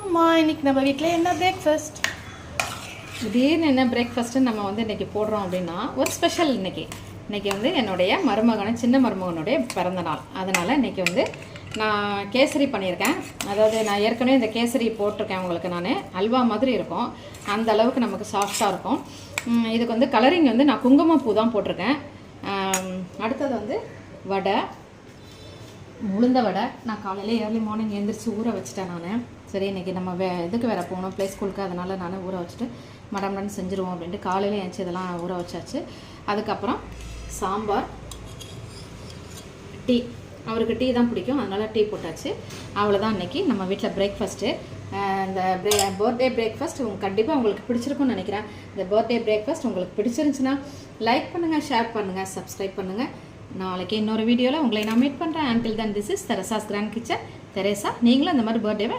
அம்மா இன்னைக்கு நம்ம வீட்டில் என்ன பிரேக்ஃபாஸ்ட்? திடீர்னு என்ன பிரேக்ஃபாஸ்ட்டுன்னு நம்ம வந்து இன்றைக்கி போடுறோம் அப்படின்னா ஒரு ஸ்பெஷல் இன்றைக்கி வந்து என்னுடைய சின்ன மருமகனுடைய பிறந்த நாள். அதனால் இன்றைக்கி வந்து நான் கேசரி பண்ணியிருக்கேன். அதாவது நான் ஏற்கனவே இந்த கேசரி போட்டிருக்கேன் உங்களுக்கு. நான் அல்வா மாதிரி இருக்கும், அந்த அளவுக்கு நமக்கு சாஃப்டாக இருக்கும். இதுக்கு வந்து கலரிங் வந்து நான் குங்குமப்பூ தான் போட்டிருக்கேன். அடுத்தது வந்து வடை, உளுந்த வடை. நான் காலையில் ஏர்லி மார்னிங் எழுந்திரிச்சு ஊற வச்சுட்டேன் நான். சரி இன்றைக்கி நம்ம இதுக்கு வேறு போகணும், ப்ளே ஸ்கூலுக்கு. அதனால் நான் ஊற வச்சுட்டு மடம்டன் செஞ்சுருவோம் அப்படின்ட்டு காலையில் எழுந்துச்சி இதெல்லாம் ஊற வச்சாச்சு. அதுக்கப்புறம் சாம்பார், டீ. அவருக்கு டீ தான் பிடிக்கும், அதனால் டீ போட்டாச்சு. அவ்வளோதான் இன்றைக்கி நம்ம வீட்டில் பிரேக்ஃபாஸ்ட்டு. இந்த பர்த்டே பிரேக்ஃபாஸ்ட் கண்டிப்பாக உங்களுக்கு பிடிச்சிருக்குன்னு நினைக்கிறேன். இந்த பர்த்டே பிரேக்ஃபாஸ்ட் உங்களுக்கு பிடிச்சிருந்துச்சுன்னா லைக் பண்ணுங்கள், ஷேர் பண்ணுங்கள், சப்ஸ்கிரைப் பண்ணுங்கள். நாளைக்கு இன்னொரு வீடியோவில் உங்களை நான் மீட் பண்ணுறேன். Until then this is Teresa's grand kitchen. Teresa, நீங்களும் இந்த மாதிரி பர்த்டேவை